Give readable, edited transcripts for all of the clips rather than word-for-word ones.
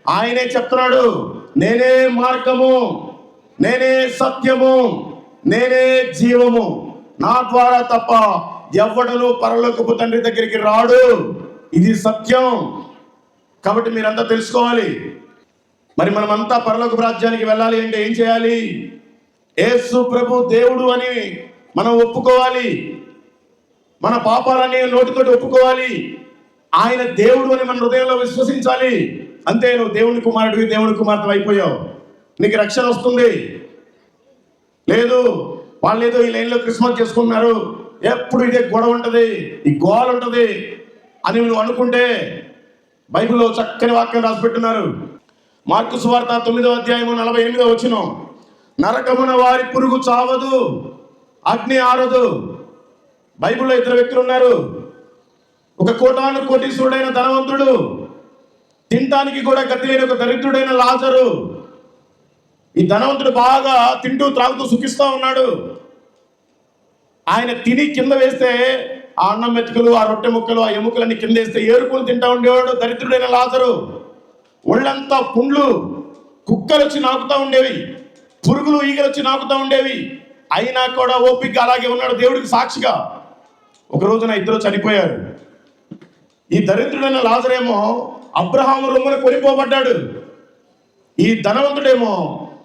ఆయనే చెప్తున్నాడు, నేనే మార్గము, నేనే సత్యము, నేనే జీవము, నా ద్వారా తప్ప ఎవ్వడను పరలోకపు తండ్రి దగ్గరికి రాడు. ఇది సత్యం. కాబట్టి మీరంతా తెలుసుకోవాలి. మరి మనమంతా పరలోకపు రాజ్యానికి వెళ్ళాలి అంటే ఏం చేయాలి? యేసు ప్రభు దేవుడు అని మనం ఒప్పుకోవాలి. మన పాపాలని నోటితోటి ఒప్పుకోవాలి. ఆయన దేవుడు అని మన హృదయంలో విశ్వసించాలి. అంతే, నువ్వు దేవుని కుమారుడివి, దేవుని కుమార్తె అయిపోయావు. నీకు రక్షణ వస్తుంది. లేదు, వాళ్ళు ఏదో ఈ లైన్లో క్రిస్మస్ చేసుకున్నారు, ఎప్పుడు ఇదే గొడవ ఉంటుంది, ఈ గోల ఉంటుంది అని నువ్వు అనుకుంటే బైబిల్లో చక్కని వాక్యం రాసిపెట్టున్నారు. మార్కు సువార్త 9వ అధ్యాయము 48వ వచనం, నరకమున వారి పురుగు చావదు, అగ్ని ఆరదు. బైబిల్లో ఇద్దరు వ్యక్తులు ఉన్నారు. ఒక కోటాను కోటీశ్వరుడైన ధనవంతుడు, తినటానికి కూడా గతి లేని ఒక దరిద్రుడైన లాజరు. ఈ ధనవంతుడు బాగా తింటూ త్రాగుతూ సుఖిస్తూ ఉన్నాడు. ఆయన తిని కింద వేస్తే ఆ అన్నం మెతుకులు, ఆ రొట్టె ముక్కలు, ఆ ఎముకలన్నీ కింద వేస్తే ఏరుకుని తింటా ఉండేవాడు దరిద్రుడైన లాజరు. ఒళ్ళంతా పుండ్లు, కుక్కలు వచ్చి నాకుతూ ఉండేవి, పురుగులు ఈగలు వచ్చి నాకుతూ ఉండేవి. అయినా కూడా ఓపిక అలాగే ఉన్నాడు దేవుడికి సాక్షిగా. ఒక రోజున ఇద్దరు చనిపోయారు. ఈ దరిద్రుడైన లాజరేమో అబ్రహాము రొమ్మున కొనిపోబడ్డాడు. ఈ ధనవంతుడేమో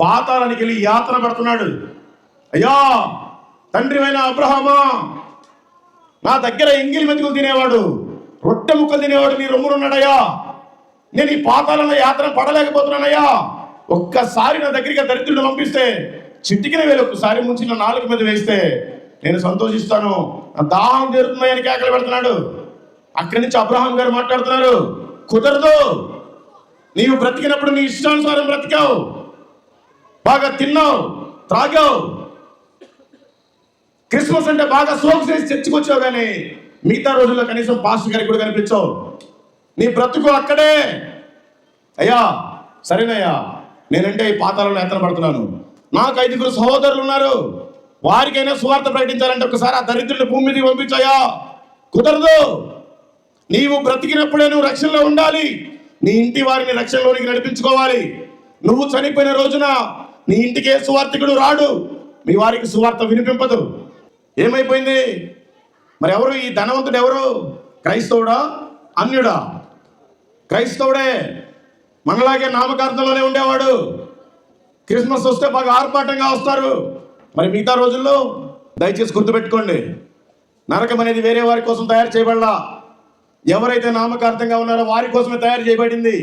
పాతాళానికి వెళ్ళి యాతన పడుతున్నాడు. అయ్యా తండ్రివైన అబ్రహామా, నా దగ్గర ఎంగిలి మెతుకులు తినేవాడు, రొట్టె ముక్కలు తినేవాడు నీ రొమ్మునున్నాడయ్యా. నేను ఈ పాతాళంలో యాతన పడలేకపోతున్నానయ్యా. ఒక్కసారి నా దగ్గరికి దరిద్రుడు పంపిస్తే, చిటికిన వేలు ఒక్కసారి ముంచి నా నాలుగు మీద వేస్తే నేను సంతోషిస్తాను, నా దాహం తీరుతుందని కేకలు పెడుతున్నాడు. అక్కడి నుంచి అబ్రహాం గారు మాట్లాడుతున్నారు, కుదరదు. నీవు బ్రతికినప్పుడు నీ ఇష్టానుసారం బ్రతికావు, బాగా తిన్నావు, త్రాగావు, క్రిస్మస్ అంటే బాగా సోకు చేసి చర్చకొచ్చావు, కానీ మిగతా రోజుల్లో కనీసం పాస్టర్ గారికి కూడా కనిపించావు. నీ బ్రతుకు అక్కడే. అయ్యా సరేనయ్యా, నేనంటే ఈ పాతాళంలో యాతన పడుతున్నాను, నాకు 5 సహోదరులు ఉన్నారు, వారికైనా సువార్త ప్రకటించాలంటే ఒకసారి ఆ దరిద్రుని భూమి మీదకి పంపించాయా. కుదరదు. నీవు బ్రతికినప్పుడే నువ్వు రక్షణలో ఉండాలి. నీ ఇంటి వారిని రక్షణలోనికి నడిపించుకోవాలి. నువ్వు చనిపోయిన రోజున నీ ఇంటికే సువార్తికుడు రాడు, మీ వారికి సువార్త వినిపింపదు. ఏమైపోయింది మరి? ఎవరు ఈ ధనవంతుడు? ఎవరు? క్రైస్తవుడా, అన్యుడా? క్రైస్తవుడే. మనలాగే నామకార్థంలోనే ఉండేవాడు. క్రిస్మస్ వస్తే బాగా ఆర్భాటంగా వస్తారు. మరి మిగతా రోజుల్లో దయచేసి గుర్తుపెట్టుకోండి, నరకం అనేది వేరే వారి కోసం తయారు చేయబడలా. ఎవరైతే నామకార్థంగా ఉన్నారో వారి కోసమే తయారు చేయబడింది.